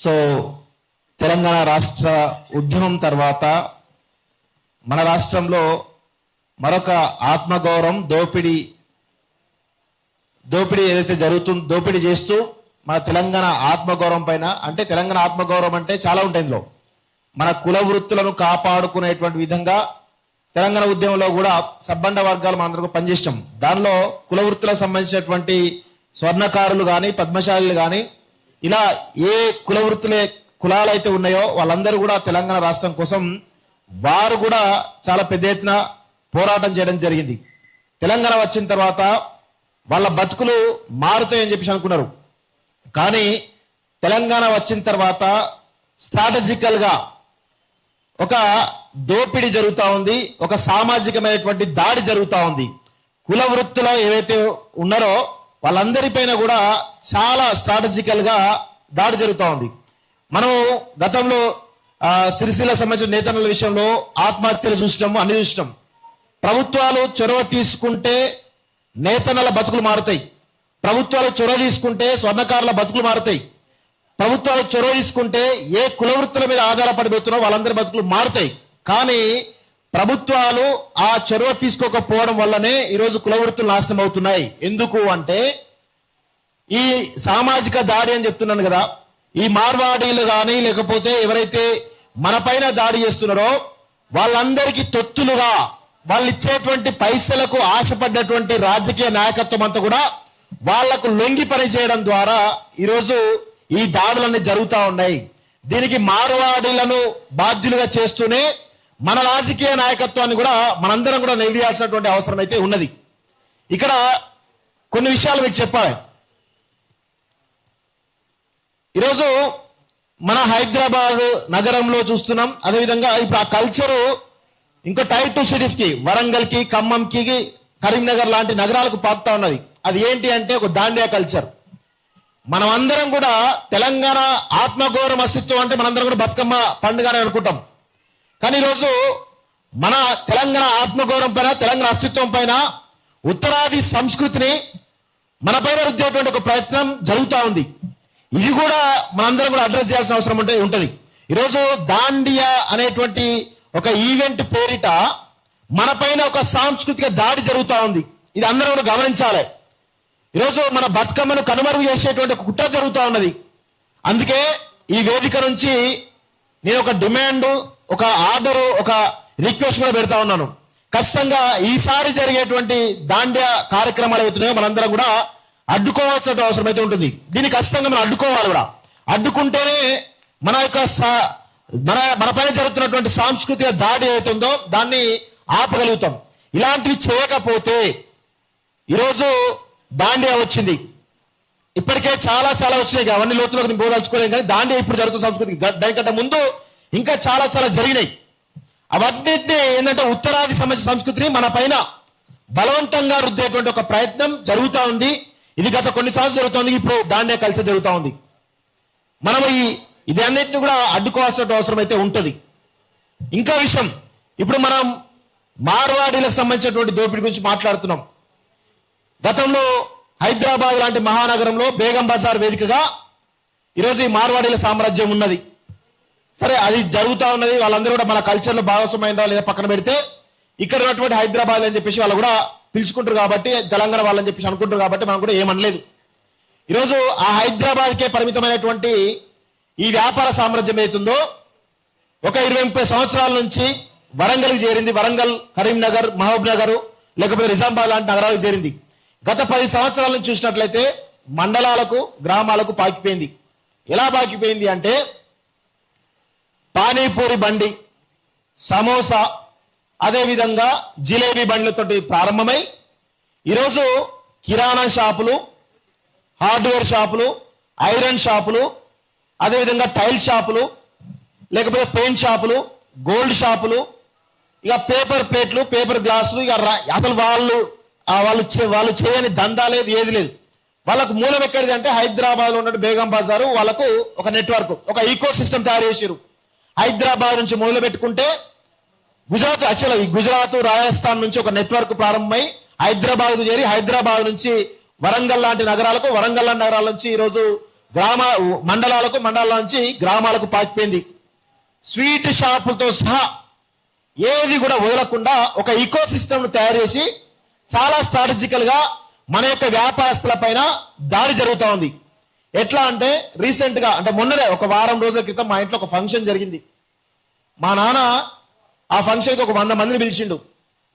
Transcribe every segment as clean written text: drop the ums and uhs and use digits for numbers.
So Telangana రాష్ట్ర ఉద్యమం తర్వాత మన రాష్ట్రంలో మరొక ఆత్మగౌరవం దోపిడీ ఏదైతే జరుగుతుందో దోపిడీ చేస్తూ మన తెలంగాణ ఆత్మగౌరవం పైన, అంటే తెలంగాణ ఆత్మగౌరవం అంటే చాలా ఉంటాయి ఇందులో. మన కుల వృత్తులను కాపాడుకునేటువంటి విధంగా తెలంగాణ ఉద్యమంలో కూడా సబ్బండ వర్గాలు మనందరూ పనిచేసాం. దానిలో కుల వృత్తులకు సంబంధించినటువంటి స్వర్ణకారులు కానీ పద్మశాలులు కానీ ఇలా ఏ కుల కులాలు అయితే ఉన్నాయో వాళ్ళందరూ కూడా తెలంగాణ రాష్ట్రం కోసం వారు కూడా చాలా పెద్ద ఎత్తున పోరాటం చేయడం జరిగింది. తెలంగాణ వచ్చిన తర్వాత వాళ్ళ బతుకులు మారుతాయని చెప్పేసి అనుకున్నారు. కానీ తెలంగాణ వచ్చిన తర్వాత స్ట్రాటజికల్ గా ఒక దోపిడీ జరుగుతూ ఉంది, ఒక సామాజికమైనటువంటి దాడి జరుగుతూ ఉంది. కుల వృత్తిలో ఏవైతే ఉన్నారో వాళ్ళందరిపైన కూడా చాలా స్ట్రాటజికల్ గా దాడి జరుగుతూ ఉంది. మనం గతంలో సిరిసిల్ల సంబంధించిన నేతల విషయంలో ఆత్మహత్యలు చూసినాము, అన్ని చూసినాం. ప్రభుత్వాలు చొరవ తీసుకుంటే నేతన్నల బతుకులు మారుతాయి, ప్రభుత్వాలు చొరవ తీసుకుంటే స్వర్ణకారుల బతుకులు మారుతాయి, ప్రభుత్వాలు చొరవ తీసుకుంటే ఏ కుల వృత్తుల మీద ఆధారపడిపోతున్నారో వాళ్ళందరి బతుకులు మారుతాయి. కానీ ప్రభుత్వాలు ఆ చొరవ తీసుకోకపోవడం వల్లనే ఈరోజు కుల వృత్తులు నాశనం అవుతున్నాయి. ఎందుకు అంటే ఈ సామాజిక దాడి అని చెప్తున్నాను కదా, ఈ మార్వాడీలు కానీ లేకపోతే ఎవరైతే మన పైన దాడి చేస్తున్నారో వాళ్ళందరికీ తొత్తులుగా వాళ్ళు ఇచ్చేటువంటి పైసలకు ఆశపడ్డటువంటి రాజకీయ నాయకత్వం అంతా కూడా వాళ్లకు లొంగి పని చేయడం ద్వారా ఈరోజు ఈ దాడులన్నీ జరుగుతూ ఉన్నాయి. దీనికి మార్వాడీలను బాధ్యులుగా చేస్తూనే మన రాజకీయ నాయకత్వాన్ని కూడా మనందరం కూడా నిలదీయాల్సినటువంటి అవసరం అయితే ఉన్నది. ఇక్కడ కొన్ని విషయాలు మీకు చెప్పాలి. ఈరోజు మన హైదరాబాద్ నగరంలో చూస్తున్నాం, అదేవిధంగా ఇప్పుడు ఆ కల్చరు ఇంకో టైర్ 2 సిటీస్ కి, వరంగల్ కి, ఖమ్మంకి, కరీంనగర్ లాంటి నగరాలకు పాకుతా ఉన్నది. అది ఏంటి అంటే ఒక దాండియా కల్చర్. మనం అందరం కూడా తెలంగాణ ఆత్మగౌరవం అస్తిత్వం అంటే మనందరం కూడా బతుకమ్మ పండుగ అనుకుంటాం. కానీ ఈరోజు మన తెలంగాణ ఆత్మగౌరవం పైన, తెలంగాణ అస్తిత్వం పైన ఉత్తరాది సంస్కృతిని మన పైన రుద్దేటువంటి ఒక ప్రయత్నం జరుగుతూ ఉంది. ఇది కూడా మనందరం కూడా అడ్రస్ చేయాల్సిన అవసరం ఉంటుంది. ఈరోజు దాండియా అనేటువంటి ఒక ఈవెంట్ పేరిట మన పైన ఒక సాంస్కృతిక దాడి జరుగుతూ ఉంది. ఇది అందరం కూడా గమనించాలి. ఈరోజు మన బతుకమ్మను కనుమరుగు చేసేటువంటి ఒక కుట్ర జరుగుతూ ఉన్నది. అందుకే ఈ వేదిక నుంచి నేను ఒక డిమాండ్, ఒక ఆర్డరు, ఒక రిక్వెస్ట్ కూడా పెడతా ఉన్నాను. ఖచ్చితంగా ఈసారి జరిగేటువంటి దాండియా కార్యక్రమాలు అవుతున్నాయో మనందరం కూడా అడ్డుకోవాల్సిన అవసరం అయితే ఉంటుంది. దీన్ని ఖచ్చితంగా మనం అడ్డుకోవాలి కూడా. అడ్డుకుంటేనే మన యొక్క మన పైన జరుగుతున్నటువంటి సాంస్కృతిక దాడి అవుతుందో దాన్ని ఆపగలుగుతాం. ఇలాంటివి చేయకపోతే ఈరోజు దాండియా వచ్చింది, ఇప్పటికే చాలా వచ్చినాయి, అవన్నీ లోతులోకి నేను పోదాల్చుకోలేం. కానీ దాండియా ఇప్పుడు జరుగుతున్న సంస్కృతి దానికంటే ముందు ఇంకా చాలా జరిగినాయి. అవన్నింటినీ ఏంటంటే ఉత్తరాది సంస్కృతిని మన పైన బలవంతంగా రుద్దేటువంటి ఒక ప్రయత్నం జరుగుతూ ఉంది. ఇది గత కొన్ని సంవత్సరాలు జరుగుతుంది, ఇప్పుడు దాండియా కలిసి జరుగుతూ ఉంది. మనం ఇది అన్నింటినీ కూడా అడ్డుకోవాల్సిన అవసరం అయితే ఉంటుంది. ఇంకా విషయం, ఇప్పుడు మనం మార్వాడీలకు సంబంధించినటువంటి దోపిడీ గురించి మాట్లాడుతున్నాం. గతంలో హైదరాబాద్ లాంటి మహానగరంలో బేగం బజార్ వేదికగా ఈరోజు ఈ మార్వాడీల సామ్రాజ్యం ఉన్నది. సరే, అది జరుగుతూ ఉన్నది. వాళ్ళందరూ కూడా మన కల్చర్లో భాగస్వామ్యం లేదా పక్కన పెడితే ఇక్కడ ఉన్నటువంటి హైదరాబాద్ అని చెప్పేసి వాళ్ళు కూడా పిలుచుకుంటారు కాబట్టి, తెలంగాణ వాళ్ళని చెప్పేసి అనుకుంటారు కాబట్టి మనం కూడా ఏమనలేదు. ఈరోజు ఆ హైదరాబాద్కే పరిమితమైనటువంటి ఈ వ్యాపార సామ్రాజ్యం అవుతుందో ఒక 20-30 సంవత్సరాల నుంచి వరంగల్కి చేరింది. వరంగల్, కరీంనగర్, మహబూబ్ నగర్, లేకపోతే నిజామాబాద్ లాంటి నగరాలకు చేరింది. గత 10 సంవత్సరాల నుంచి చూసినట్లయితే మండలాలకు, గ్రామాలకు పాకిపోయింది. ఎలా పాకిపోయింది అంటే పానీపూరి బండి, సమోసా, అదేవిధంగా జిలేబీ బండ్లతోటి ప్రారంభమై ఈరోజు కిరాణా షాపులు, హార్డ్వేర్ షాపులు, ఐరన్ షాపులు, అదేవిధంగా టైల్ షాపులు, లేకపోతే పెయింట్ షాపులు, గోల్డ్ షాపులు, ఇక పేపర్ ప్లేట్లు, పేపర్ గ్లాసులు, ఇక అసలు వాళ్ళు చేయని దందా లేదు, ఏది లేదు. వాళ్ళకు మూలం ఎక్కడిది అంటే హైదరాబాద్ లో ఉన్న బేగం బజారు. వాళ్ళకు ఒక నెట్వర్క్, ఒక ఈకో సిస్టమ్ తయారు చేశారు. హైదరాబాద్ నుంచి మొదలు పెట్టుకుంటే గుజరాత్, రాజస్థాన్ నుంచి ఒక నెట్వర్క్ ప్రారంభమై హైదరాబాద్ చేరి, హైదరాబాద్ నుంచి వరంగల్ లాంటి నగరాలకు, వరంగల్ లాంటి నగరాల నుంచి ఈరోజు మండలాల నుంచి గ్రామాలకు పాకిపోయింది. స్వీట్ షాపులతో సహా ఏది కూడా వదలకుండా ఒక ఈకో సిస్టమ్ తయారు చేసి చాలా స్ట్రాటజికల్ గా మన యొక్క వ్యాపారస్తుల పైన దాడి జరుగుతూ ఉంది. ఎట్లా అంటే రీసెంట్ గా అంటే మొన్ననే ఒక వారం రోజుల క్రితం మా ఇంట్లో ఒక ఫంక్షన్ జరిగింది. మా నాన్న ఆ ఫంక్షన్కి ఒక 100 మందిని పిలిచిండు.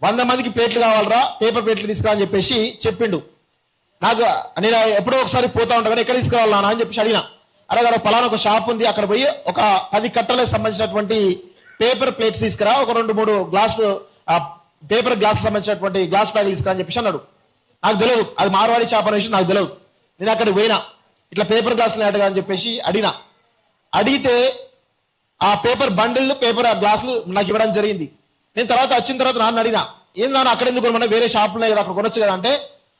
100 మందికి ప్లేట్లు కావాలరా, పేపర్ ప్లేట్లు తీసుకురా అని చెప్పేసి చెప్పిండు. నాకు నేను ఎప్పుడో ఒకసారి పోతా ఉంటాను కానీ ఎక్కడ తీసుకురావాలి నాన్న అని చెప్పేసి అడిగినా. అలాగే పలానా ఒక షాప్ ఉంది, అక్కడ పోయి ఒక 10 కట్టలకు సంబంధించినటువంటి పేపర్ ప్లేట్స్ తీసుకురా, ఒక 2-3 గ్లాసులు పేపర్ గ్లాస్ సంబంధించినటువంటి గ్లాస్ ప్యాకెట్ తీసుకురా అని చెప్పేసి అన్నాడు. నాకు తెలియదు అది మార్వాడి షాప్ అనే విషయం నాకు తెలియదు. నేను అక్కడికి పోయినా, ఇట్లా పేపర్ గ్లాసులు అడగా అని చెప్పేసి అడిగితే ఆ పేపర్ బండిల్ పేపర్ గ్లాసులు నాకు ఇవ్వడం జరిగింది. నేను వచ్చిన తర్వాత నాన్న అడిగినా, ఏం నాన్న అక్కడ ఎందుకు కొనమన్నా, వేరే షాపులు కదా అక్కడ కొనొచ్చు కదా అంటే,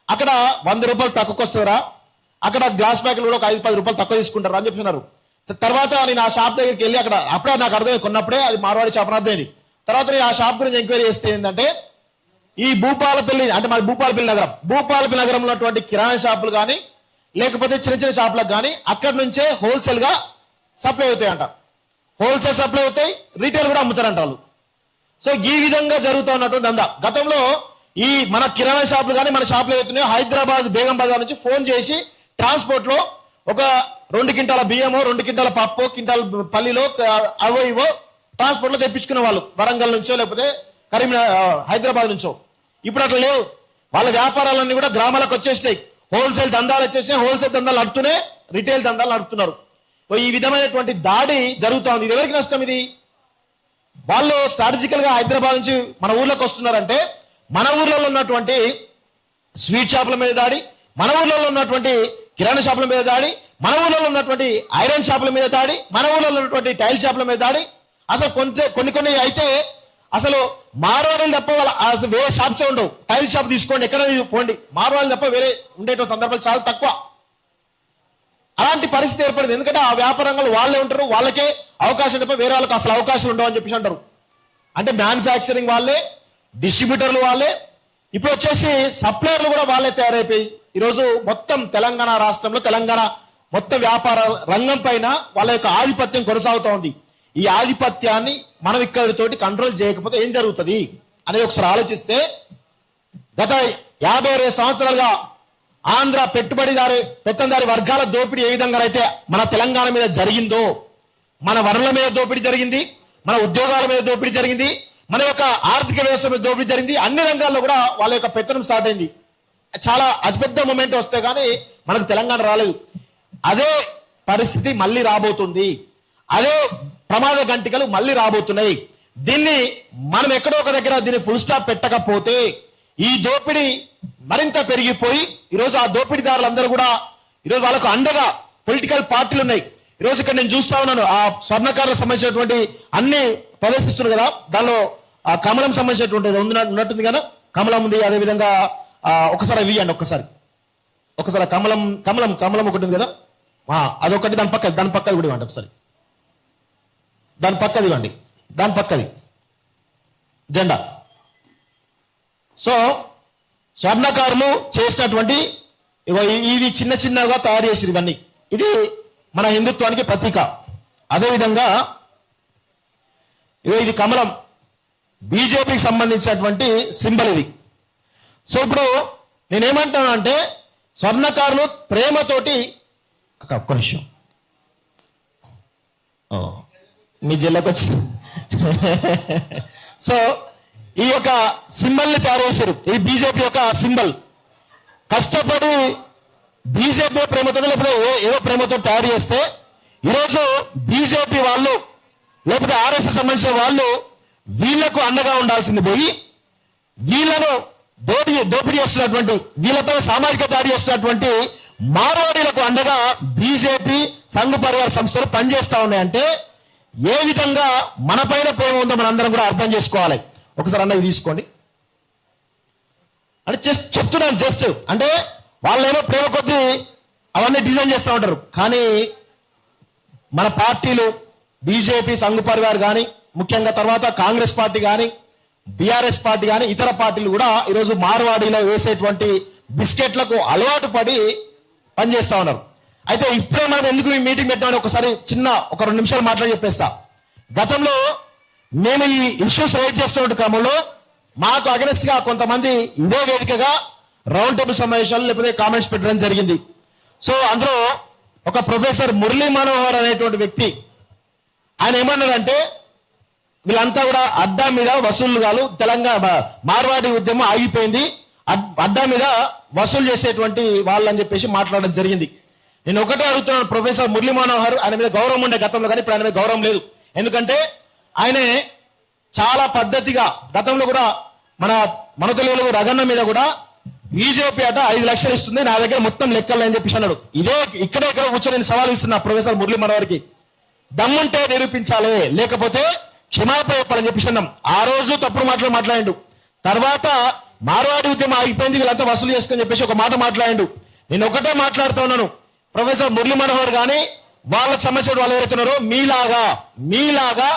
అక్కడ 100 రూపాయలు తక్కువకి వస్తారా, అక్కడ గ్లాస్ ప్యాకెట్లు కూడా ఒక 5-10 రూపాయలు తక్కువ తీసుకుంటారా అని చెప్తున్నారు. తర్వాత నేను ఆ షాప్ దగ్గరికి వెళ్ళి అప్పుడే నాకు అర్థమైంది, కొన్నప్పుడే అది మార్వాడి షాప్ అని అర్థమైంది. తర్వాత నేను ఆ షాప్ గురించి ఎంక్వైరీ చేస్తే ఏంటంటే, ఈ భూపాలపల్లి అంటే మాది భూపాలపల్లి నగరంలో ఉన్నటువంటి కిరాణా షాపులు కానీ లేకపోతే చిన్న చిన్న షాపులకు కానీ అక్కడి నుంచే హోల్సేల్ గా సప్లై అవుతాయంట. హోల్సేల్ సప్లై అవుతాయి, రీటైల్ కూడా అమ్ముతారంట వాళ్ళు. సో ఈ విధంగా జరుగుతూ ఉన్నటువంటి దందా. గతంలో ఈ మన కిరాణా షాపులు కానీ మన షాపులు అవుతున్నాయో హైదరాబాద్ బేగం బజార్ నుంచి ఫోన్ చేసి ట్రాన్స్పోర్ట్ లో ఒక 2 క్వింటాల బియ్యమో 2 క్వింటాల పప్పు క్వింటాల్ పల్లిలో అవో ఇవో ట్రాన్స్పోర్ట్ లో తెప్పించుకునే వాళ్ళు, వరంగల్ నుంచో లేకపోతే హైదరాబాద్ నుంచో. ఇప్పుడు అట్లా లేవు. వాళ్ళ వ్యాపారాలన్నీ కూడా గ్రామాలకు వచ్చేస్తాయి. హోల్సేల్ దందాలు వచ్చేసి హోల్సేల్ దందాలు నడుపుతూనే రిటైల్ దందాలు నడుపుతున్నారు. ఈ విధమైనటువంటి దాడి జరుగుతూ ఉంది. ఇది ఎవరికి నష్టం? ఇది వాళ్ళు స్ట్రాటజికల్ గా హైదరాబాద్ నుంచి మన ఊర్లోకి వస్తున్నారంటే, మన ఊర్లో ఉన్నటువంటి స్వీట్ షాపుల మీద దాడి, మన ఊర్లో ఉన్నటువంటి కిరాణా షాపుల మీద దాడి, మన ఊర్లో ఉన్నటువంటి ఐరన్ షాపుల మీద దాడి, మన ఊర్లో ఉన్నటువంటి టైల్ షాపుల మీద దాడి. అసలు కొన్ని అయితే అసలు మార్వాడీలు తప్ప వాళ్ళ వేరే షాప్సే ఉండవు. టైల్ షాప్ తీసుకోండి, ఎక్కడ పోండి, మార్వాడీలు తప్ప వేరే ఉండేటువంటి సందర్భాలు చాలా తక్కువ. అలాంటి పరిస్థితి ఏర్పడింది. ఎందుకంటే ఆ వ్యాపార రంగంలో వాళ్ళే ఉంటారు, వాళ్ళకే అవకాశం తప్ప వేరే వాళ్ళకి అసలు అవకాశం ఉండవు అని చెప్పేసి అంటారు. అంటే మ్యానుఫ్యాక్చరింగ్ వాళ్ళే, డిస్ట్రిబ్యూటర్లు వాళ్ళే, ఇప్పుడు వచ్చేసి సప్లయర్లు కూడా వాళ్ళే తయారైపోయి ఈరోజు మొత్తం తెలంగాణ రాష్ట్రంలో తెలంగాణ మొత్తం వ్యాపార రంగం పైన వాళ్ళ యొక్క ఆధిపత్యం కొనసాగుతూ ఉంది. ఈ ఆధిపత్యాన్ని మనం ఇక్కడితోటి కంట్రోల్ చేయకపోతే ఏం జరుగుతుంది అనేది ఒకసారి ఆలోచిస్తే, గత 50-60 సంవత్సరాలుగా ఆంధ్ర పెత్తందారి వర్గాల దోపిడీ ఏ విధంగా అయితే మన తెలంగాణ మీద జరిగిందో, మన వనరుల మీద దోపిడీ జరిగింది, మన ఉద్యోగాల మీద దోపిడీ జరిగింది, మన యొక్క ఆర్థిక వ్యవస్థ మీద దోపిడీ జరిగింది. అన్ని రంగాల్లో కూడా వాళ్ళ యొక్క పెత్తనం స్టార్ట్ అయింది. చాలా అతిపెద్ద మూమెంట్ వస్తే కానీ మనకు తెలంగాణ రాలేదు. అదే పరిస్థితి మళ్ళీ రాబోతుంది. అదే ప్రమాద గంటికలు మళ్ళీ రాబోతున్నాయి. దీన్ని మనం ఎక్కడో ఒక దగ్గర దీన్ని ఫుల్ స్టాప్ పెట్టకపోతే ఈ దోపిడీ మరింత పెరిగిపోయి ఈరోజు ఆ దోపిడీదారులందరూ కూడా ఈరోజు వాళ్ళకు అండగా పొలిటికల్ పార్టీలు ఉన్నాయి. ఈరోజు ఇక్కడ నేను చూస్తా ఉన్నాను, ఆ స్వర్ణకారులకు సంబంధించినటువంటి అన్ని ప్రదర్శిస్తున్నారు కదా, దానిలో ఆ కమలం సంబంధించినటువంటి ఉన్నట్టుంది కదా, కమలం ఉంది. అదేవిధంగా ఒకసారి ఇవ్వండి, ఒకసారి కమలం ఒకటి ఉంది కదా, అదొకటి. దాని పక్కది కూడా ఇవ్వండి ఒకసారి, దాని పక్కది ఇవ్వండి, దాని పక్కది జెండా. సో స్వర్ణకారులు చేసినటువంటి ఇది చిన్నగా తయారు చేసిరు ఇవన్నీ. ఇది మన హిందుత్వానికి ప్రతీక. అదేవిధంగా ఇది కమలం, బీజేపీకి సంబంధించినటువంటి సింబల్ ఇది. సో ఇప్పుడు నేనేమంటాను అంటే, స్వర్ణకారులు ప్రేమతోటి ఒక్క నిమిషం మీ జిల్లాకు వచ్చింది. సో ఈ యొక్క సింబల్ ని తయారు చేశారు. ఇది బీజేపీ యొక్క సింబల్. కష్టపడి బీజేపీ ప్రేమతో లేకపోతే ఏదో ప్రేమతో తయారు చేస్తే ఈరోజు బీజేపీ వాళ్ళు లేకపోతే ఆర్ఎస్ఎస్ సంబంధించిన వాళ్ళు వీళ్లకు అండగా ఉండాల్సింది పోయి వీళ్లను దోపిడీ చేస్తున్నటువంటి, వీళ్ళపై సామాజిక దాడి చేస్తున్నటువంటి మార్వాడీలకు అండగా బీజేపీ సంఘ పరివార సంస్థలు పనిచేస్తా ఉన్నాయంటే ఏ విధంగా మన పైన ప్రేమ ఉందో మనందరం కూడా అర్థం చేసుకోవాలి. ఒకసారి అన్నది తీసుకోండి అంటే చెప్తున్నాను. జస్ట్ అంటే వాళ్ళేమో ప్రేమ కొద్దీ అవన్నీ డిజైన్ చేస్తూ ఉంటారు. కానీ మన పార్టీలు బీజేపీ సంఘ పరివార్ కానీ, ముఖ్యంగా తర్వాత కాంగ్రెస్ పార్టీ కానీ, బీఆర్ఎస్ పార్టీ కానీ, ఇతర పార్టీలు కూడా ఈరోజు మార్వాడీలో వేసేటువంటి బిస్కెట్లకు అలవాటు పడి పనిచేస్తూ ఉన్నారు. అయితే ఇప్పుడే మనం ఎందుకు ఈ మీటింగ్ పెట్టామని ఒకసారి ఒక 2 నిమిషాలు మాట్లాడి చెప్పేస్తా. గతంలో మేము ఈ ఇష్యూస్ రైజ్ చేస్తున్న క్రమంలో మాకు అగెనెస్ట్ గా కొంతమంది ఇదే వేదికగా రౌండ్ టేబుల్ సమావేశాలు లేకపోతే కామెంట్స్ పెట్టడం జరిగింది. సో అందులో ఒక ప్రొఫెసర్ మురళీ మనోహర్ అనేటువంటి వ్యక్తి ఆయన ఏమన్నాడంటే వీళ్ళంతా కూడా అడ్డా మీద వసూళ్లు కాదు, తెలంగాణ మార్వాడి ఉద్యమం ఆగిపోయింది, అడ్డా మీద వసూలు చేసేటువంటి వాళ్ళని చెప్పేసి మాట్లాడడం జరిగింది. నేను ఒకటే అడుగుతున్నాను, ప్రొఫెసర్ మురళీ మనోహర్ ఆయన మీద గౌరవం ఉండే గతంలో, కానీ ఇప్పుడు ఆయన మీద గౌరవం లేదు. ఎందుకంటే ఆయనే చాలా పద్ధతిగా గతంలో కూడా మన తెలుగులో రగన్న మీద కూడా బీజేపీ అట 5 లక్షలు ఇస్తుంది, నా దగ్గర మొత్తం లెక్కలు అని చెప్పేసి అన్నాడు. ఇక్కడ కూర్చొని నేను సవాల్ ఇస్తున్నా ప్రొఫెసర్ మురళీ మనోహర్కి, దమ్ముంటే నిరూపించాలి, లేకపోతే క్షమాపణ చెప్పాలని చెప్పేసి అన్నాం. ఆ రోజు తప్పుడు మాటలు మాట్లాడిండు. తర్వాత మార్వాడి ఉద్యమం ఆగిపోయింది, వీళ్ళంతా వసూలు చేసుకొని చెప్పేసి ఒక మాట మాట్లాడిండు. నేను ఒకటే మాట్లాడుతూ ఉన్నాను, ప్రొఫెసర్ మురళీ మనోహర్ గాని వాళ్ళకి సంబంధించిన వాళ్ళు ఎవరైతున్నారో మీలాగా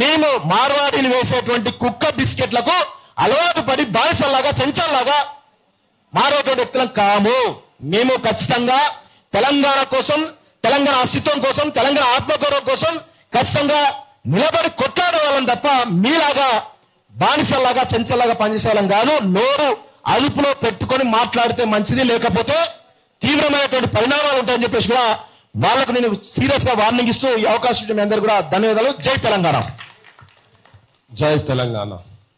మేము మార్వాడీలు వేసేటువంటి కుక్క బిస్కెట్లకు అలవాటు పడి బానిసల్లాగా చెంచాల్లాగా మారేటువంటి వ్యక్తులం కాము. మేము ఖచ్చితంగా తెలంగాణ కోసం, తెలంగాణ అస్తిత్వం కోసం, తెలంగాణ ఆత్మగౌరవం కోసం ఖచ్చితంగా నిలబడి కొట్లాడే వాళ్ళం తప్ప మీలాగా బానిసల్లాగా చెంచల్లాగా పనిచేసే వాళ్ళం కాదు. నోరు అదుపులో పెట్టుకొని మాట్లాడితే మంచిది, లేకపోతే తీవ్రమైనటువంటి పరిణామాలు ఉంటాయని చెప్పేసి కూడా వాళ్ళకు నేను సీరియస్ గా వార్నింగ్ ఇస్తూ ఈ అవకాశం మీ అందరూ కూడా ధన్యవాదాలు. జై తెలంగాణ. జై తెలంగాణ.